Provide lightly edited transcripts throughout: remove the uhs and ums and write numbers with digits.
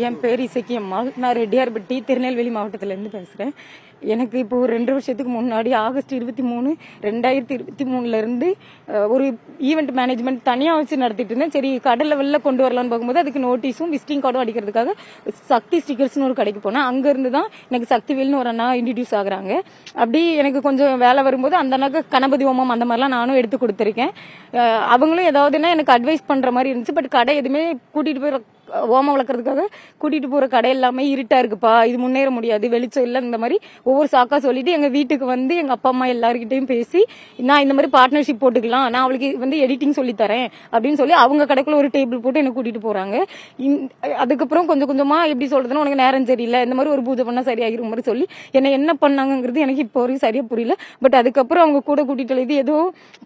என் பேர் இசக்கி அம்மாள். நான் ரெட்டியார்பட்டி திருநெல்வேலி மாவட்டத்திலேருந்து பேசுகிறேன். எனக்கு இப்போ ஒரு 2 வருஷத்துக்கு முன்னாடி ஆகஸ்ட் 23, 2023 இருந்து ஒரு ஈவெண்ட் மேனேஜ்மெண்ட் தனியாக வச்சு நடத்திட்டு இருந்தேன். சரி கடை லெவலில் கொண்டு வரலான்னு பார்க்கும்போது அதுக்கு நோட்டீஸும் விசிட்டிங் கார்டும் அடிக்கிறதுக்காக சக்தி ஸ்டிக்கர்ஸ்னு ஒரு கடைக்கு போனேன். அங்கேருந்து தான் எனக்கு சக்திவேல்னு ஒரு அண்ணா இன்ட்ரடியூஸ் ஆகுறாங்க. அப்படி எனக்கு கொஞ்சம் வேலை வரும்போது அந்த அண்ணாக்கு கணபதி ஹோமம் அந்த மாதிரிலாம் நானும் எடுத்து கொடுத்துருக்கேன். அவங்களும் ஏதாவதுன்னா எனக்கு அட்வைஸ் பண்ணுற மாதிரி இருந்துச்சு. பட் கடை எதுவுமே கூட்டிகிட்டு போய் ஓமம் வளர்க்கறதுக்காக கூட்டிட்டு போற கடை எல்லாமே இருட்டா இருக்குப்பா, இது முன்னேற முடியாது, வெளிச்சம் இல்லை, இந்த மாதிரி ஒவ்வொரு சாக்கா சொல்லிட்டு எங்க வீட்டுக்கு வந்து எங்க அப்பா அம்மா எல்லாருக்கிட்டையும் பேசி நான் இந்த மாதிரி பார்ட்னர்ஷிப் போட்டுக்கலாம், நான் அவளுக்கு வந்து எடிட்டிங் சொல்லி தரேன் அப்படின்னு சொல்லி அவங்க கடைக்குள்ள ஒரு டேபிள் போட்டு என்ன கூட்டிட்டு போறாங்க. அதுக்கப்புறம் கொஞ்சம் கொஞ்சமா எப்படி சொல்றதுன்னா உனக்கு நேரம் சரியில்லை, இந்த மாதிரி ஒரு பூஜை பண்ணா சரியாகிரும் மாதிரி சொல்லி என்ன பண்ணாங்கிறது எனக்கு இப்போ வரைக்கும் சரியா புரியல. பட் அதுக்கப்புறம் அவங்க கூட கூட்டிட்டு இது ஏதோ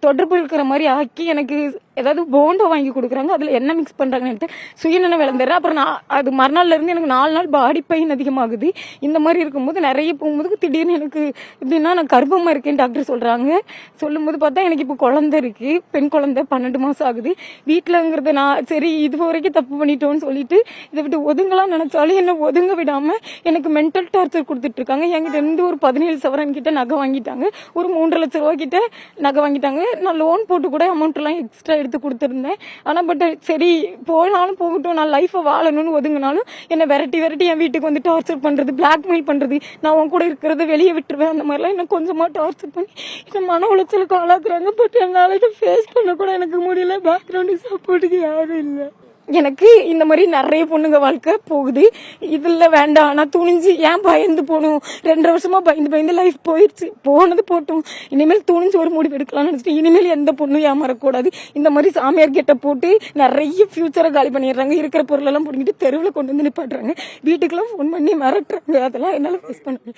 தொடர்பு இருக்கிற மாதிரி ஆக்கி எனக்கு ஏதாவது போண்டோ வாங்கி கொடுக்குறாங்க. அதுல என்ன மிக்ஸ் பண்றாங்கன்னு சுயநல விளந்துடுறேன். அப்புறம் நான் அது மறுநாள்ல இருந்து எனக்கு 4 நாள் பாடி பெயின் அதிகமாகுது. இந்த மாதிரி இருக்கும்போது நிறைய போகும்போது திடீர்னு எனக்கு எப்படின்னா நான் கர்ப்பமா இருக்கேன்னு டாக்டர் சொல்றாங்க. சொல்லும்போது பார்த்தா எனக்கு இப்போ குழந்தை இருக்கு, பெண் குழந்தை 12 மாசம் ஆகுது. வீட்டுலங்கிறத நான் சரி இது வரைக்கும் தப்பு பண்ணிட்டோன்னு சொல்லிட்டு இதை விட்டு ஒதுங்கலாம் நினைச்சாலும் என்ன ஒதுங்க விடாம எனக்கு மென்டல் டார்ச்சர் கொடுத்துட்டு இருக்காங்க. என்கிட்ட இருந்து ஒரு 17 சவரன் கிட்ட நகை வாங்கிட்டாங்க, ஒரு 3.5 லட்சம் ரூபாய் கிட்ட நகை வாங்கிட்டாங்க. நான் லோன் போட்டு கூட அமௌண்ட் எல்லாம் எக்ஸ்ட்ரா எடுத்து கொடுத்துருந்தேன். ஆனா பட் சரி போனாலும் போகட்டும், நான் லைஃபை வாழணும்னு ஒதுங்கினாலும் என்னை விரட்டி என் வீட்டுக்கு வந்து டார்ச்சர் பண்றது, பிளாக்மெயில் பண்றது, நான் உன் கூட இருக்கிறத வெளியே விட்டுருவேன், அந்த மாதிரிலாம் என்ன கொஞ்சமா டார்ச்சர் பண்ணி என்ன மன உளைச்சலுக்கு ஆளாக்குறாங்க. பட் என்னால இதை ஃபேஸ் பண்ண கூட எனக்கு முடியல. பேக்ரவுண்ட் சப்போர்ட்டுக்கு யாரும் இல்லை. எனக்கு இந்த மாதிரி நிறைய பொண்ணுங்க வாழ்க்கை போகுது. இதுல வேண்டாம், நான் துணிஞ்சு ஏன் பயந்து போகணும்? 2 வருஷமா பயந்து லைஃப் போயிடுச்சு, போனது போட்டும். இனிமேல் துணிஞ்சு ஒரு முடிவு எடுக்கலாம்னு நினைச்சிட்டு இனிமேல் எந்த பொண்ணும் ஏமாறக்கூடாது. இந்த மாதிரி சாமியார் கிட்ட போட்டு நிறைய ஃபியூச்சரை காலி பண்ணிடுறாங்க. இருக்கிற பொருளெல்லாம் பிடிங்கிட்டு தெருவில் கொண்டு வந்து நிப்பாட்டுறாங்க. வீட்டுக்கெல்லாம் ஃபோன் பண்ணி மிரட்டுறாங்க. அதெல்லாம் என்னால ஃபேஸ் பண்ண